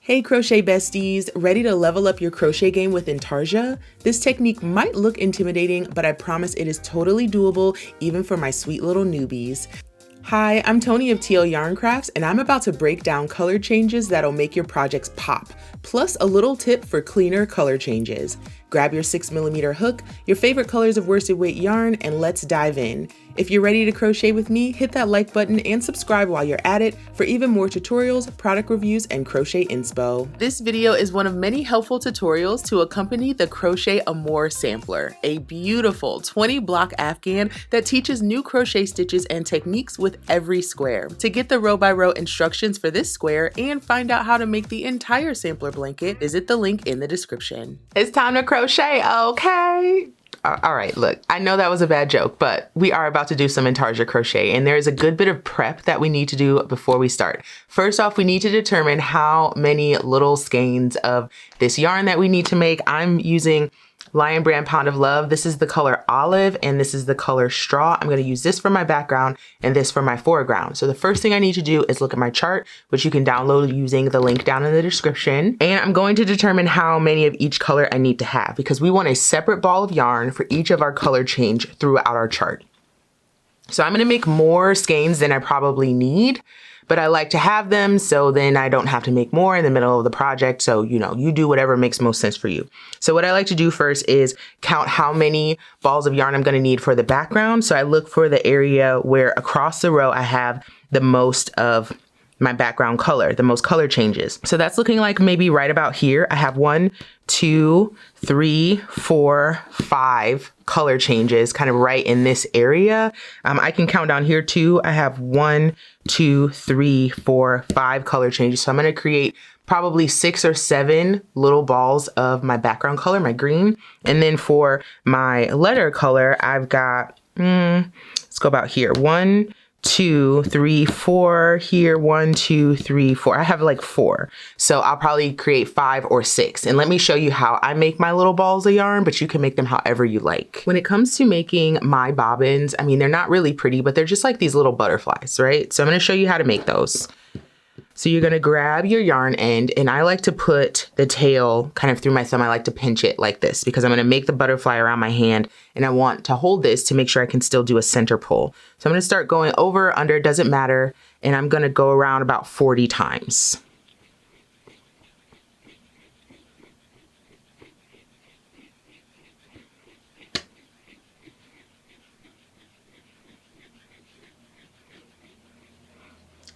Hey crochet besties, ready to level up your crochet game with Intarsia? This technique might look intimidating, but I promise it is totally doable even for my sweet little newbies. Hi, I'm Tony of TL Yarn Crafts, and I'm about to break down color changes that'll make your projects pop, plus a little tip for cleaner color changes. Grab your 6mm hook, your favorite colors of worsted weight yarn, and let's dive in. If you're ready to crochet with me, hit that like button and subscribe while you're at it for even more tutorials, product reviews, and crochet inspo. This video is one of many helpful tutorials to accompany the Crochet Amour Sampler, a beautiful 20-block afghan that teaches new crochet stitches and techniques with every square. To get the row-by-row instructions for this square and find out how to make the entire sampler blanket, visit the link in the description. It's time to crochet, okay? All right, look, I know that was a bad joke, but we are about to do some Intarsia crochet, and there is a good bit of prep that we need to do before we start. First off, we need to determine how many little skeins of this yarn that we need to make. I'm using Lion Brand Pound of Love. This is the color olive and this is the color straw. I'm going to use this for my background and this for my foreground. So the first thing I need to do is look at my chart, which you can download using the link down in the description. And I'm going to determine how many of each color I need to have because we want a separate ball of yarn for each of our color change throughout our chart. So I'm going to make more skeins than I probably need, but I like to have them so then I don't have to make more in the middle of the project. So, you know, you do whatever makes most sense for you. So what I like to do first is count how many balls of yarn I'm going to need for the background. So I look for the area where across the row I have the most of my background color, the most color changes. So that's looking like maybe right about here. I have 1, 2, 3, 4, 5 color changes kind of right in this area. I can count down here too. I have 1, 2, 3, 4, 5 color changes. So I'm going to create probably 6 or 7 little balls of my background color, my green. And then for my letter color, I've got, let's go about here. 1, 2, 3, 4 here. 1, 2, 3, 4. I have like 4. So I'll probably create 5 or 6. And let me show you how I make my little balls of yarn, but you can make them however you like. When it comes to making my bobbins, I mean, they're not really pretty, but they're just like these little butterflies, right? So I'm going to show you how to make those. So you're going to grab your yarn end, and I like to put the tail kind of through my thumb. I like to pinch it like this because I'm going to make the butterfly around my hand, and I want to hold this to make sure I can still do a center pull. So I'm going to start going over, under, doesn't matter, and I'm going to go around about 40 times.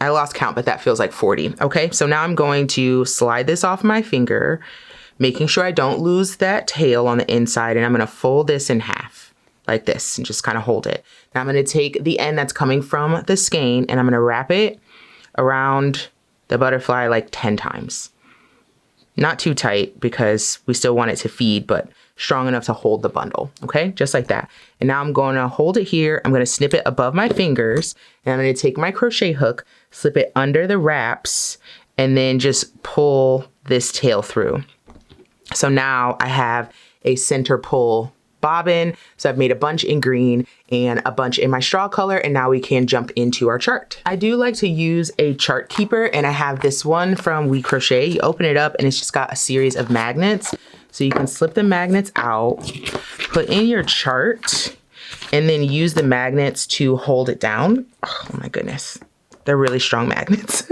I lost count, but that feels like 40. Okay, so now I'm going to slide this off my finger, making sure I don't lose that tail on the inside, and I'm gonna fold this in half like this and just kind of hold it. Now I'm gonna take the end that's coming from the skein and I'm gonna wrap it around the butterfly like 10 times. Not too tight because we still want it to feed, but strong enough to hold the bundle, okay? Just like that. And now I'm gonna hold it here. I'm gonna snip it above my fingers, and I'm gonna take my crochet hook, slip it under the wraps, and then just pull this tail through. So now I have a center pull bobbin. So I've made a bunch in green and a bunch in my straw color, and now we can jump into our chart. I do like to use a chart keeper, and I have this one from We Crochet. You open it up and it's just got a series of magnets. So you can slip the magnets out, put in your chart, and then use the magnets to hold it down. Oh my goodness, they're really strong magnets.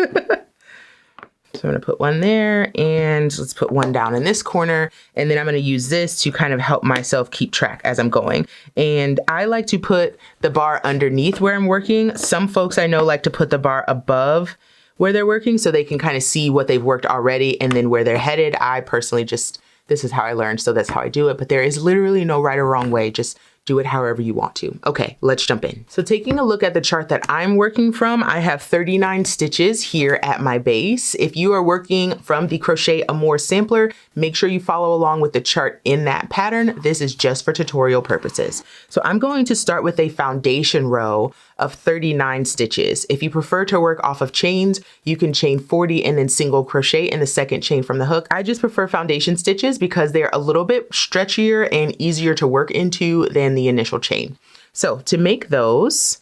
So I'm gonna put one there, and let's put one down in this corner, and then I'm gonna use this to kind of help myself keep track as I'm going. And I like to put the bar underneath where I'm working. Some folks I know like to put the bar above where they're working so they can kind of see what they've worked already and then where they're headed. I personally just, this is how I learned, so that's how I do it, but there is literally no right or wrong way. Just do it however you want to. Okay, let's jump in. So taking a look at the chart that I'm working from, I have 39 stitches here at my base. If you are working from the Crochet Amour Sampler, make sure you follow along with the chart in that pattern. This is just for tutorial purposes. So I'm going to start with a foundation row of 39 stitches. If you prefer to work off of chains, you can chain 40 and then single crochet in the second chain from the hook. I just prefer foundation stitches because they're a little bit stretchier and easier to work into than the initial chain. So to make those,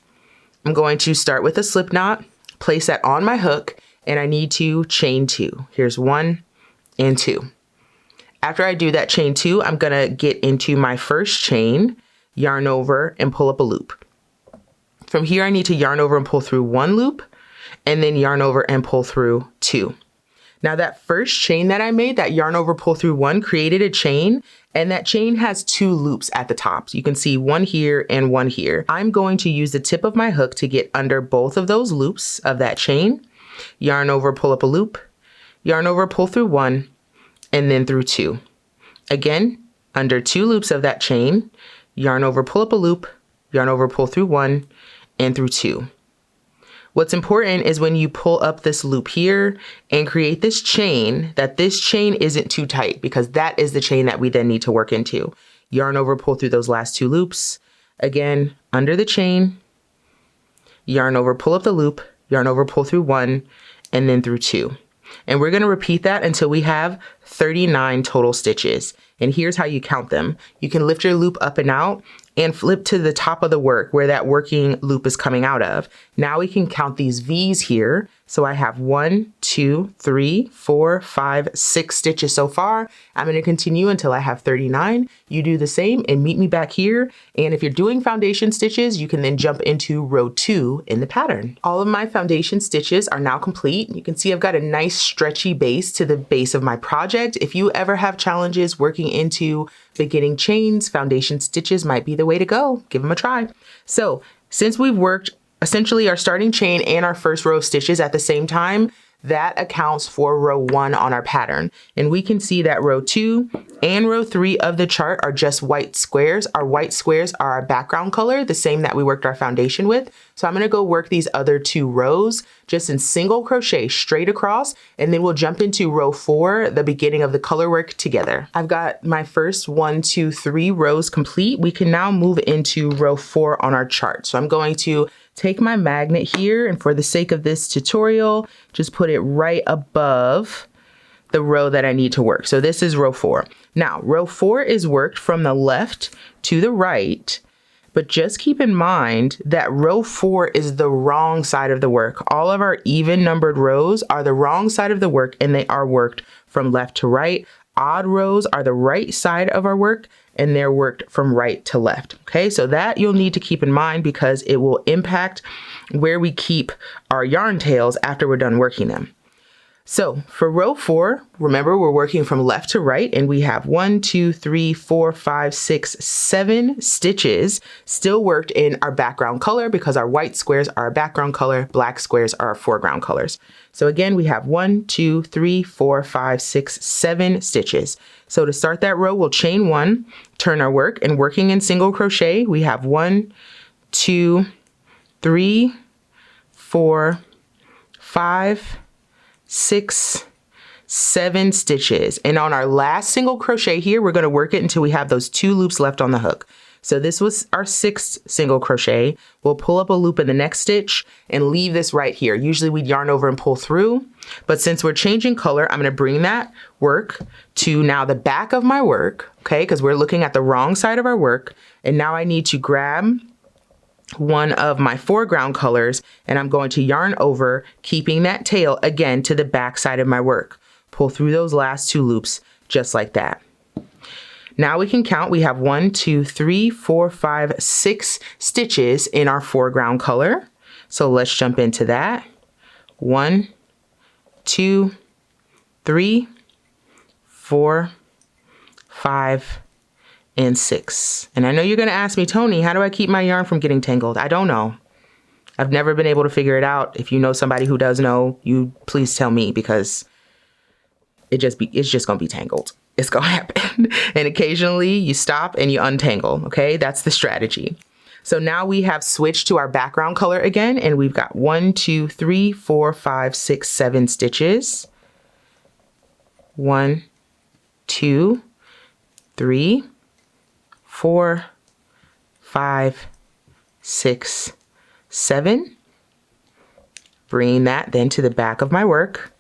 I'm going to start with a slip knot, place that on my hook, and I need to chain 2. Here's 1, and 2. After I do that chain 2, I'm gonna get into my first chain, yarn over and pull up a loop. From here, I need to yarn over and pull through 1 loop, and then yarn over and pull through 2. Now that first chain that I made, that yarn over pull through 1, created a chain, and that chain has 2 loops at the top. So you can see 1 here and 1 here. I'm going to use the tip of my hook to get under both of those loops of that chain, yarn over, pull up a loop, yarn over, pull through 1, and then through 2. Again, under 2 loops of that chain, yarn over, pull up a loop, yarn over, pull through 1, and through 2. What's important is when you pull up this loop here and create this chain, that this chain isn't too tight, because that is the chain that we then need to work into. Yarn over, pull through those last 2 loops. Again, under the chain, yarn over, pull up the loop, yarn over, pull through 1, and then through 2. And we're going to repeat that until we have 39 total stitches. And here's how you count them. You can lift your loop up and out and flip to the top of the work where that working loop is coming out of. Now we can count these V's here. So I have 1, 2, 3, 4, 5, 6 stitches so far. I'm going to continue until I have 39. You do the same and meet me back here. And if you're doing foundation stitches, you can then jump into row 2 in the pattern. All of my foundation stitches are now complete. You can see I've got a nice stretchy base to the base of my project. If you ever have challenges working into beginning chains, foundation stitches might be the way to go. Give them a try. So since we've worked essentially our starting chain and our first row of stitches at the same time, that accounts for row 1 on our pattern. And we can see that row 2 and row 3 of the chart are just white squares. Our white squares are our background color, the same that we worked our foundation with. So I'm gonna go work these other 2 rows just in single crochet straight across, and then we'll jump into row 4, the beginning of the color work together. I've got my first 1, 2, 3 rows complete. We can now move into row 4 on our chart. So I'm going to take my magnet here, and for the sake of this tutorial, just put it right above the row that I need to work. So this is row 4. Now, row 4 is worked from the left to the right, but just keep in mind that row 4 is the wrong side of the work. All of our even numbered rows are the wrong side of the work, and they are worked from left to right. Odd rows are the right side of our work, and they're worked from right to left. Okay, so that you'll need to keep in mind because it will impact where we keep our yarn tails after we're done working them. So for row 4, remember we're working from left to right, and we have 1, 2, 3, 4, 5, 6, 7 stitches still worked in our background color because our white squares are our background color, black squares are our foreground colors. So again, we have 1, 2, 3, 4, 5, 6, 7 stitches. So to start that row, we'll chain 1, turn our work, and working in single crochet, we have 1, 2, 3, 4, 5, 6, 7 stitches. And on our last single crochet here, we're going to work it until we have those 2 loops left on the hook. So this was our 6th single crochet. We'll pull up a loop in the next stitch and leave this right here. Usually we'd yarn over and pull through, but since we're changing color, I'm going to bring that work to now the back of my work, okay? Because we're looking at the wrong side of our work. And now I need to grab one of my foreground colors, and I'm going to yarn over, keeping that tail again to the back side of my work. Pull through those last 2 loops just like that. Now we can count. We have 1, 2, 3, 4, 5, 6 stitches in our foreground color. So let's jump into that. 1, 2, 3, 4, 5, and 6. And I know you're going to ask me, Tony, how do I keep my yarn from getting tangled? I don't know. I've never been able to figure it out. If you know somebody who does know, you please tell me, because it's just going to be tangled. It's going to happen. And occasionally you stop and you untangle. Okay, that's the strategy. So now we have switched to our background color again, and we've got 1, 2, 3, 4, 5, 6, 7 stitches. 1, 2, 3, 4, 5, 6, 7. Bringing that then to the back of my work.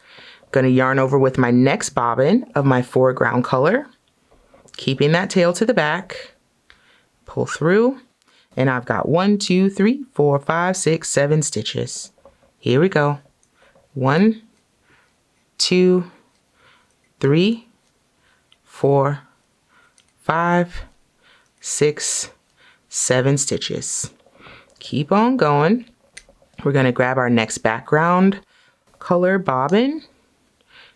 Going to yarn over with my next bobbin of my foreground color, keeping that tail to the back, pull through, and I've got 1, 2, 3, 4, 5, 6, 7 stitches. Here we go. 1, 2, 3, 4, 5, 6, 7 stitches. Keep on going. We're going to grab our next background color bobbin,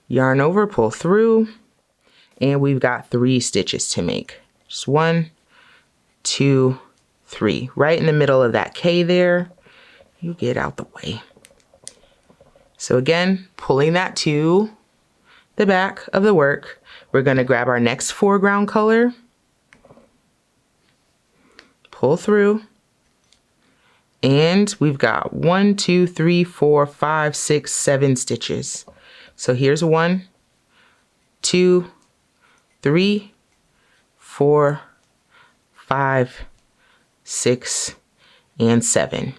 yarn over, pull through, and we've got 3 stitches to make. Just 1, 2, 3. Right in the middle of that K there. You get out the way. So again, pulling that to the back of the work, we're going to grab our next foreground color, pull through, and we've got 1, 2, 3, 4, 5, 6, 7 stitches. So here's 1, 2, 3, 4, 5, 6, and 7.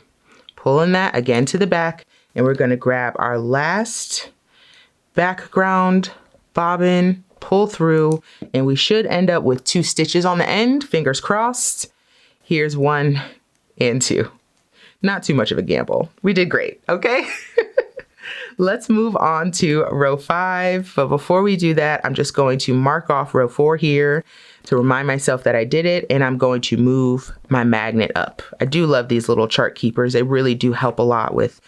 Pulling that again to the back, and we're going to grab our last background bobbin, pull through, and we should end up with 2 stitches on the end, fingers crossed. Here's 1 and 2. Not too much of a gamble. We did great, okay? Let's move on to row 5. But before we do that, I'm just going to mark off row 4 here to remind myself that I did it, and I'm going to move my magnet up. I do love these little chart keepers. They really do help a lot with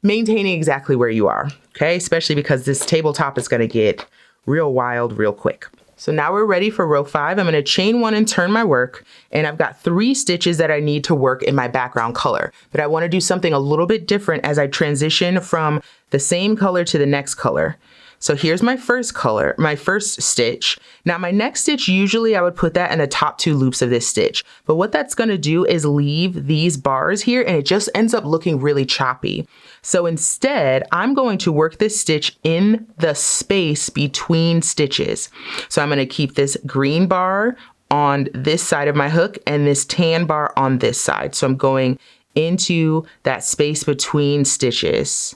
maintaining exactly where you are, okay? Especially because this tabletop is gonna get real wild real quick. So now we're ready for row 5. I'm gonna chain 1 and turn my work, and I've got 3 stitches that I need to work in my background color. But I wanna do something a little bit different as I transition from the same color to the next color. So here's my first color, my first stitch. Now my next stitch, usually I would put that in the top 2 loops of this stitch. But what that's gonna do is leave these bars here, and it just ends up looking really choppy. So instead, I'm going to work this stitch in the space between stitches. So I'm gonna keep this green bar on this side of my hook and this tan bar on this side. So I'm going into that space between stitches.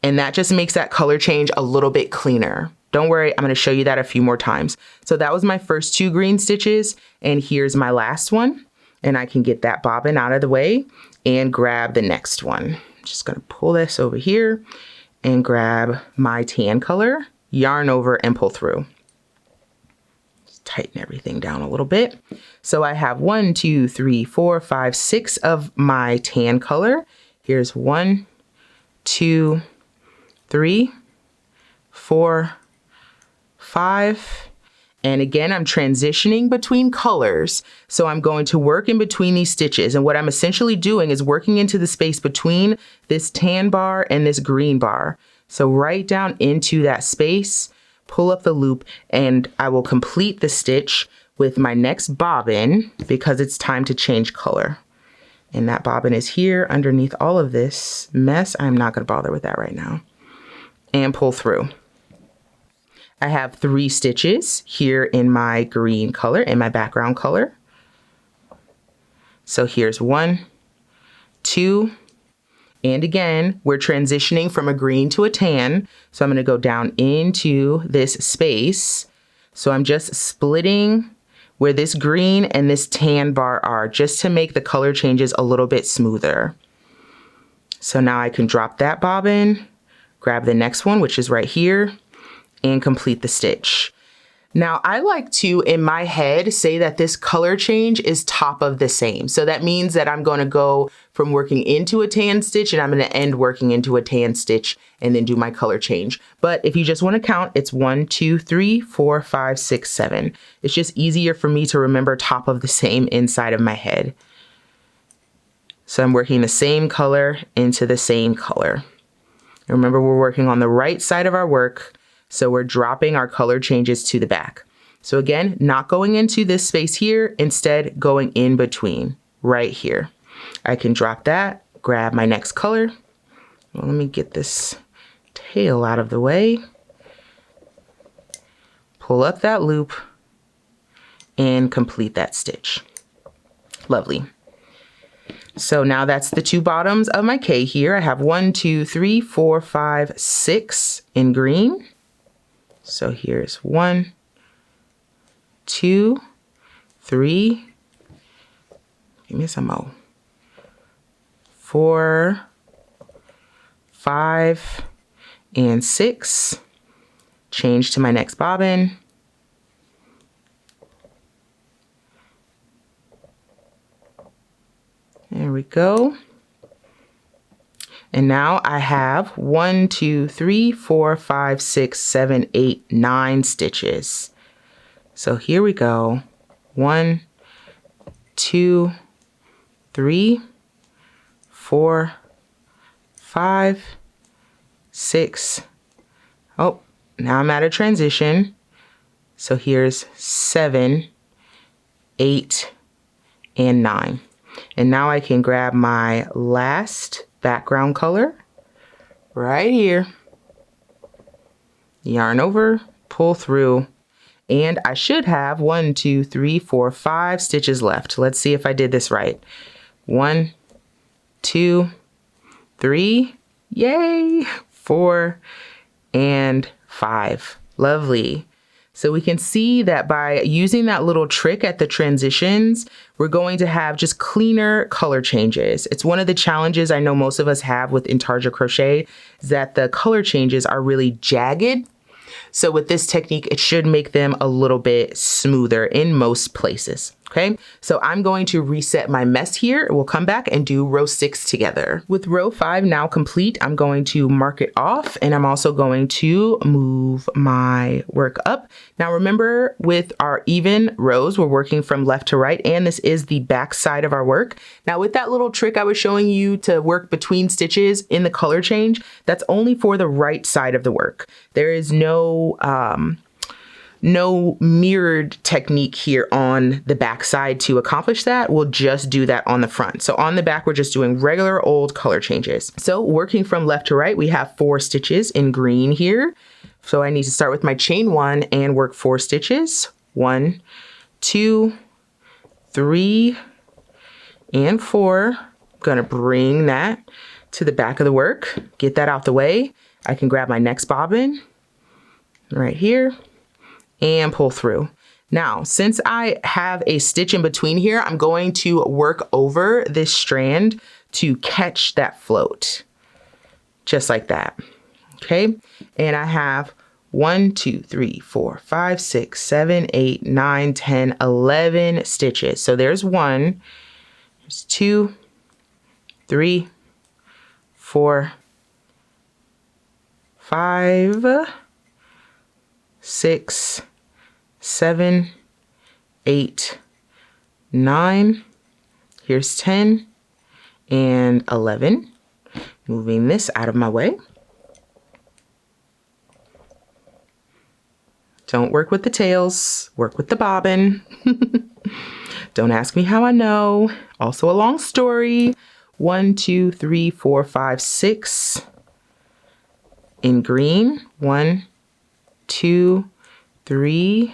And that just makes that color change a little bit cleaner. Don't worry, I'm gonna show you that a few more times. So that was my first 2 green stitches, and here's my last one. And I can get that bobbin out of the way and grab the next one. I'm just gonna pull this over here and grab my tan color, yarn over, and pull through. Just tighten everything down a little bit. So I have 1, 2, 3, 4, 5, 6 of my tan color. Here's 1, 2, 3, 4, 5. And again, I'm transitioning between colors. So I'm going to work in between these stitches. And what I'm essentially doing is working into the space between this tan bar and this green bar. So right down into that space, pull up the loop, and I will complete the stitch with my next bobbin because it's time to change color. And that bobbin is here underneath all of this mess. I'm not gonna bother with that right now. And pull through. I have 3 stitches here in my green color, in my background color. So here's 1, 2, and again, we're transitioning from a green to a tan. So I'm gonna go down into this space. So I'm just splitting where this green and this tan bar are, just to make the color changes a little bit smoother. So now I can drop that bobbin, grab the next one, which is right here, and complete the stitch. Now I like to, in my head, say that this color change is top of the same. So that means that I'm gonna go from working into a tan stitch and I'm gonna end working into a tan stitch and then do my color change. But if you just wanna count, it's 1, 2, 3, 4, 5, 6, 7. It's just easier for me to remember top of the same inside of my head. So I'm working the same color into the same color. And remember, we're working on the right side of our work. So we're dropping our color changes to the back. So again, not going into this space here, instead going in between right here. I can drop that, grab my next color. Well, let me get this tail out of the way. Pull up that loop and complete that stitch. Lovely. So now that's the 2 bottoms of my K here. I have 1, 2, 3, 4, 5, 6 in green. So here's 1, 2, 3, give me some more, 4, 5, and 6. change to my next bobbin. There we go. And now I have 1, 2, 3, 4, 5, 6, 7, 8, 9 stitches. So here we go. 1, 2, 3, 4, 5, 6. Oh, now I'm at a transition. So here's 7, 8, and 9. And now I can grab my last background color right here, yarn over, pull through, and I should have 1, 2, 3, 4, 5 stitches left. Let's see if I did this right. 1, 2, 3, yay, 4, and 5. Lovely. So we can see that by using that little trick at the transitions, we're going to have just cleaner color changes. It's one of the challenges I know most of us have with Intarsia Crochet, is that the color changes are really jagged. So with this technique, it should make them a little bit smoother in most places. Okay, so I'm going to reset my mess here. We'll come back and do row 6 together. With row 5 now complete, I'm going to mark it off, and I'm also going to move my work up. Now remember, with our even rows, we're working from left to right, and this is the back side of our work. Now with that little trick I was showing you to work between stitches in the color change, that's only for the right side of the work. There is no mirrored technique here on the back side to accomplish that. We'll just do that on the front. So on the back, we're just doing regular old color changes. So working from left to right, we have 4 stitches in green here. So I need to start with my chain 1 and work 4 stitches. 1, 2, 3, and 4. I'm gonna bring that to the back of the work, get that out the way. I can grab my next bobbin right here and pull through. Now, since I have a stitch in between here, I'm going to work over this strand to catch that float, just like that. Okay, and I have 1, 2, 3, 4, 5, 6, 7, 8, 9, 10, 11 stitches. So there's 1, there's 2, 3, 4, 5, 6, 7, 8, 9. Here's 10 and 11. Moving this out of my way. Don't work with the tails, work with the bobbin. Don't ask me how I know. Also a long story. 1, 2, 3, 4, 5, 6 in green. 1, 2, 3,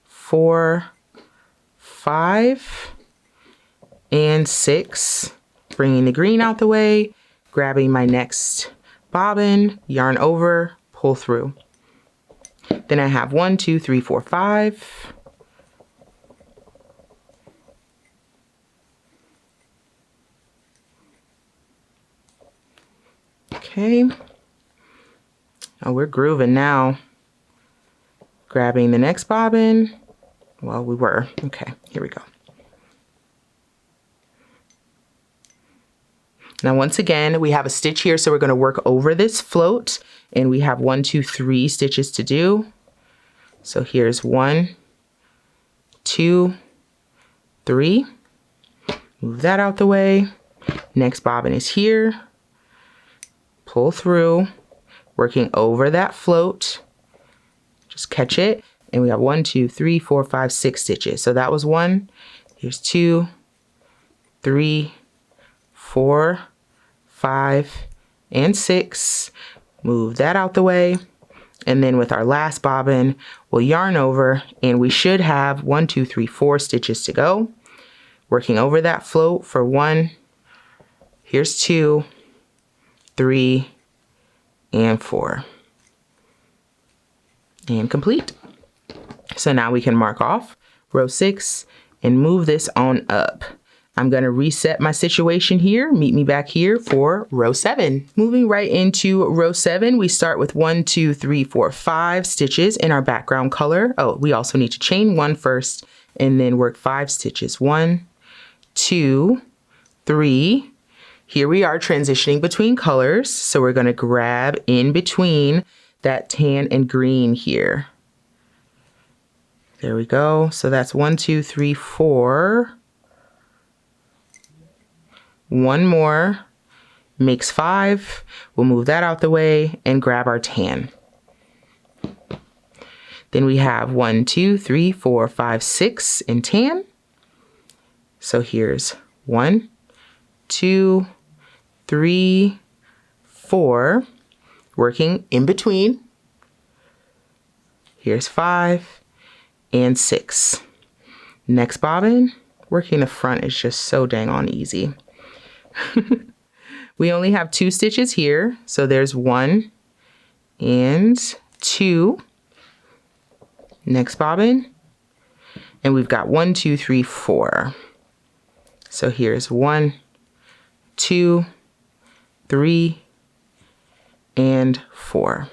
4, 5, and 6. Bringing the green out the way, grabbing my next bobbin, yarn over, pull through. Then I have 1, 2, 3, 4, 5. Okay. Oh, we're grooving now. Grabbing the next bobbin. Well, we were. Okay, here we go. Now, once again, we have a stitch here, so we're going to work over this float, and we have 1, 2, 3 stitches to do. So here's 1, 2, 3. Move that out the way. Next bobbin is here. Pull through, working over that float. Just catch it, and we have 1, 2, 3, 4, 5, 6 stitches. So that was 1. Here's 2, 3, 4, 5, and 6. Move that out the way. And then with our last bobbin, we'll yarn over, and we should have 1, 2, 3, 4 stitches to go. Working over that float for 1. Here's 2, 3, and 4. And complete. So now we can mark off row 6 and move this on up. I'm going to reset my situation here. Meet me back here for row 7. Moving right into row 7, we start with 1, 2, 3, 4, 5 stitches in our background color. Oh, we also need to chain 1 first and then work 5 stitches. 1, 2, 3. Here we are transitioning between colors. So we're going to grab in between that tan and green here. There we go. So that's 1, 2, 3, 4. One more makes 5. We'll move that out the way and grab our tan. Then we have 1, 2, 3, 4, 5, 6 in tan. So here's 1, 2, 3, 4, working in between. Here's 5 and 6. Next bobbin, working the front is just so dang on easy. We only have 2 stitches here, so there's 1 and 2. Next bobbin, and we've got 1, 2, 3, 4. So here's 1, 2, 3, and 4.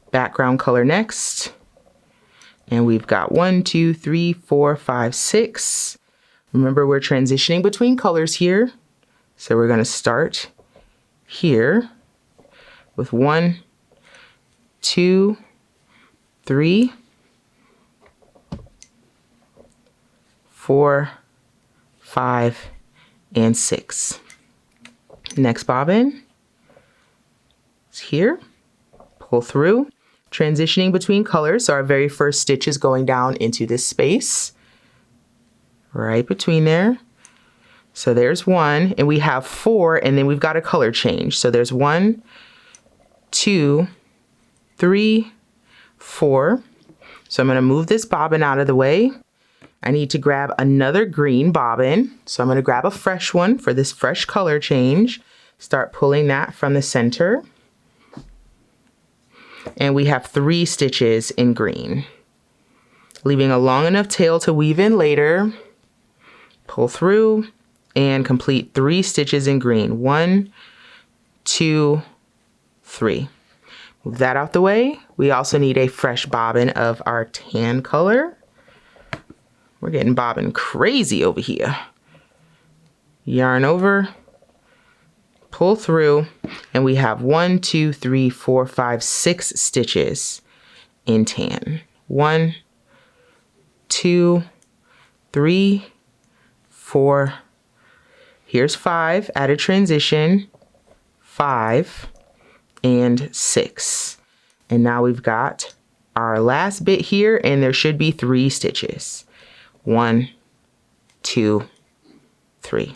Background color next, and we've got 1, 2, 3, 4, 5, 6. Remember, we're transitioning between colors here. So we're going to start here with 1, 2, 3, 4, 5, and 6. Next bobbin is here. Pull through, transitioning between colors. So our very first stitch is going down into this space right between there. So there's 1, and we have 4, and then we've got a color change. So there's 1, 2, 3, 4. So I'm going to move this bobbin out of the way. I need to grab another green bobbin. So I'm going to grab a fresh one for this fresh color change. Start pulling that from the center. And we have 3 stitches in green. Leaving a long enough tail to weave in later. Pull through and complete 3 stitches in green. 1, 2, 3. Move that out the way. We also need a fresh bobbin of our tan color. We're getting bobbin crazy over here. Yarn over, pull through, and we have 1, 2, 3, 4, 5, 6 stitches in tan. 1, 2, 3, 4. Here's 5, add a transition, 5, and 6. And now we've got our last bit here, and there should be 3 stitches. 1, 2, 3.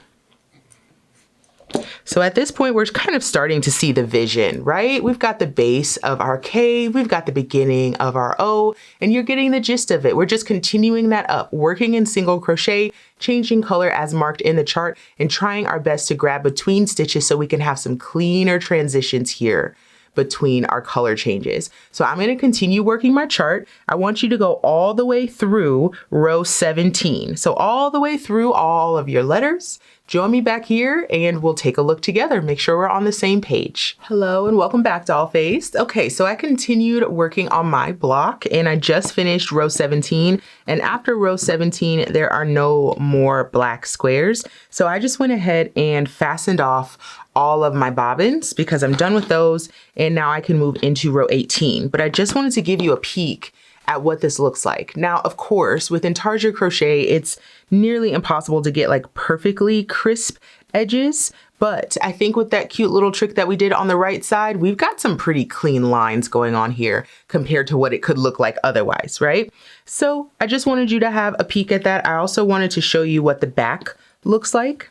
So at this point, we're kind of starting to see the vision, right? We've got the base of our K, we've got the beginning of our O, and you're getting the gist of it. We're just continuing that up, working in single crochet, changing color as marked in the chart, and trying our best to grab between stitches so we can have some cleaner transitions here between our color changes. So I'm going to continue working my chart. I want you to go all the way through row 17. So all the way through all of your letters. Join me back here and we'll take a look together. Make sure we're on the same page. Hello and welcome back, Dollface. Okay, so I continued working on my block and I just finished row 17. And after row 17, there are no more black squares. So I just went ahead and fastened off all of my bobbins because I'm done with those. And now I can move into row 18. But I just wanted to give you a peek at what this looks like. Now, of course, with Intarsia Crochet, it's nearly impossible to get like perfectly crisp edges, but I think with that cute little trick that we did on the right side, we've got some pretty clean lines going on here compared to what it could look like otherwise, right? So I just wanted you to have a peek at that. I also wanted to show you what the back looks like.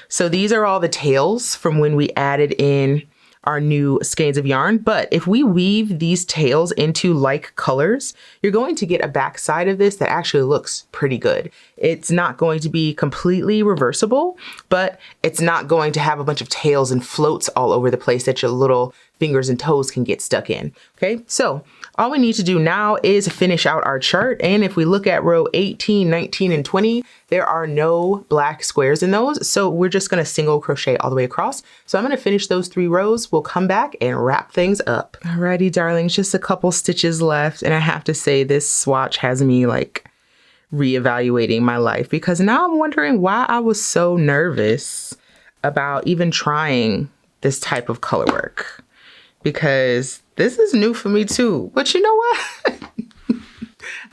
So these are all the tails from when we added in our new skeins of yarn. But if we weave these tails into like colors, you're going to get a back side of this that actually looks pretty good. It's not going to be completely reversible, but it's not going to have a bunch of tails and floats all over the place that your little fingers and toes can get stuck in. Okay, so All we need to do now is finish out our chart. And if we look at row 18, 19, and 20, there are no black squares in those. So we're just gonna single crochet all the way across. So I'm gonna finish those 3 rows. We'll come back and wrap things up. Alrighty, darlings, just a couple stitches left. And I have to say this swatch has me like reevaluating my life, because now I'm wondering why I was so nervous about even trying this type of color work, because this is new for me too. But you know what?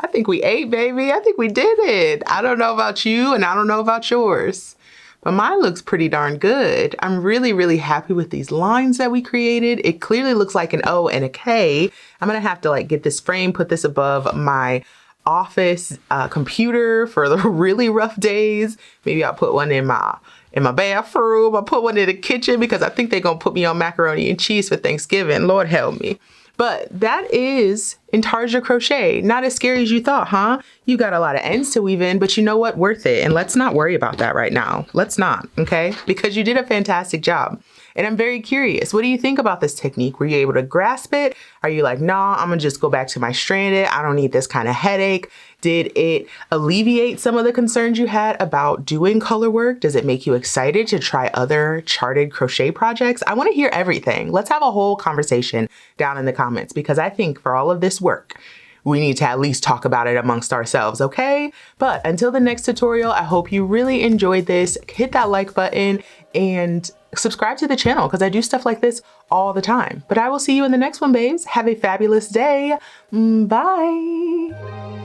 I think we ate, baby. I think we did it. I don't know about you and I don't know about yours, but mine looks pretty darn good. I'm really, really happy with these lines that we created. It clearly looks like an O and a K. I'm gonna have to like get this frame, put this above my office computer for the really rough days. Maybe I'll put one in my bathroom. I'll put one in the kitchen because I think they're gonna put me on macaroni and cheese for Thanksgiving. Lord help me. But that is Intarsia Crochet. Not as scary as you thought, huh? You got a lot of ends to weave in, but you know what? Worth it. And let's not worry about that right now. Let's not, okay? Because you did a fantastic job. And I'm very curious, what do you think about this technique? Were you able to grasp it? Are you like, nah, I'm gonna just go back to my stranded. I don't need this kind of headache. Did it alleviate some of the concerns you had about doing color work? Does it make you excited to try other charted crochet projects? I wanna hear everything. Let's have a whole conversation down in the comments, because I think for all of this work, we need to at least talk about it amongst ourselves, okay? But until the next tutorial, I hope you really enjoyed this. Hit that like button and subscribe to the channel, because I do stuff like this all the time. But I will see you in the next one, babes. Have a fabulous day. Bye.